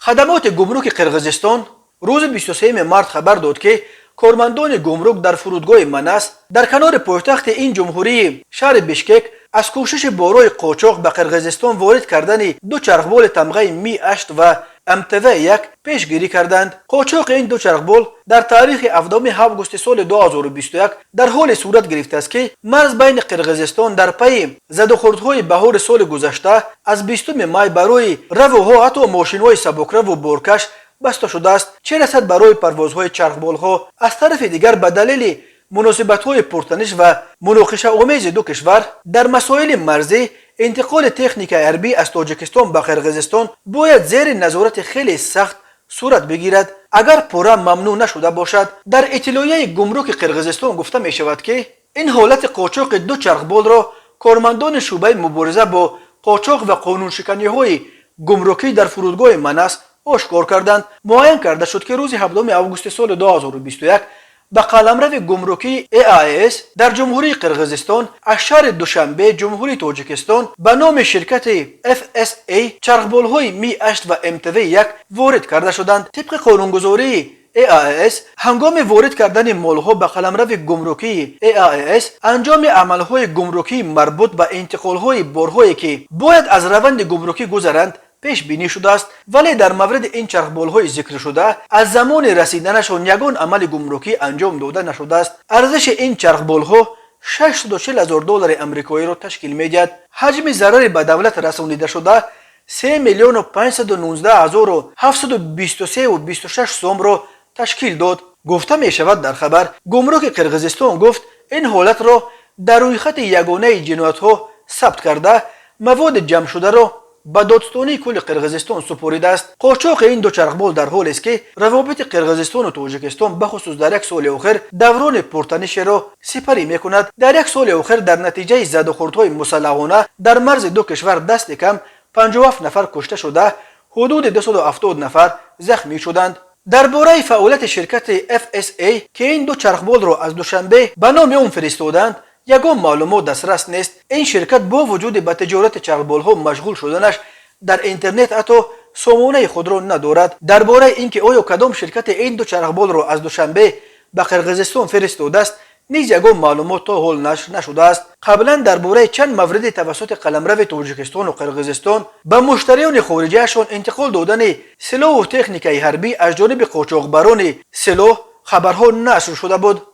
خدمات گمرک قرقیزستان روز 23 مارس خبر داد که کارمندان گمرک در فرودگاه مناس در کنار پایتخت این جمهوری شهر بشکک از کوشش بارای قاچاق به قرقیزستان وارد کردن دو چرخبال تمغه می 8 و MTV 1 پیشگیری کردند. قاچاق این دو چرخبال در تاریخ 7 آگوست سال 2021 در حال صورت گرفته است که مرز بین قرقیزستان در پی زدوخوردهای بهار سال گذشته از 20 مای برای روها حتی ماشین‌های سبکرو و بارکش بسته شده است. چه رسد برای پروازهای چرخبال‌ها از طرف دیگر به دلیل مناسبت‌های پرتنش و مناقشه آمیز دو کشور در مسائل مرزی انتقال تکنیک حربی از تاجیکستان به قرقیزستان باید زیر نظارت خیلی سخت صورت بگیرد. اگر پورا ممنوع نشده باشد. در اطلاعیه گمرک قرقیزستان گفته می شود که این حالت قاچاق دو چرخبال را کارمندان شعبه مبارزه با قاچاق و قانون شکنی های گمرکی در فرودگاه مناس آشکار کردند. معین کرده شد که روز 7 آگوست سال 2021 به قلمرو گمرکی AIS در جمهوری قرقیزستان از شهر دوشنبه جمهوری تاجیکستان به نام شرکت FSA چرخبال‌های می 8 و MTV 1 وارد کرده شدند. طبق قانونگذاری AIS هنگام وارد کردن مالها به قلمرو گمرکی AIS انجام عملهای گمرکی مربوط به انتقال‌های بارهایی که باید از روند گمرکی گذرند پیش بینی شده است، ولی در مورد این چرخبال‌های ذکر شده از زمان رسیدنشان یگان عمل گمرکی انجام داده نشده است. ارزش این چرخبال‌ها $640,000 آمریکایی را تشکیل می‌دهد. حجم ضرر به دولت رسانیده شده 3,519,723.26 سوم را تشکیل داد. گفته می شود در خبر گمرک قرقیزستان گفت این حالت را در روی خط یگانه جنایت‌ها ثبت کرده مواد جمع شده را به دادستانی کل قرقیزستان سپرده است. قاچاق این دو چرخبال در حال است که روابط قرقیزستان و تاجیکستان بخصوص در یک سال اخیر دوران پرتنش را سپری میکند. در یک سال اخیر در نتیجه زدوخوردهای مسلحانه در مرز دو کشور دست کم 57 نفر کشته شده، حدود 270 نفر زخمی شدند. درباره فعالیت شرکت FSA که این دو چرخبال را از دوشنبه به نام اون فرستادند یگان معلومات دسترس نیست. این شرکت با وجود به تجارت چرخبال‌ها مشغول شدنش در اینترنت حتی سامانه خود را ندارد. درباره اینکه آیا کدام شرکت این دو چرخبال را از دوشنبه به قرقیزستان فرستاده است نیز یگان معلومات تا حال نشر نشده است. قبلا درباره چند مورد توسط قلمرو تاجیکستان و قرقیزستان به مشتریان خارجیشان انتقال دادن سلاح و تکنیک حربی از جانب قاچاقبران سلاح خبرها نشر شده بود.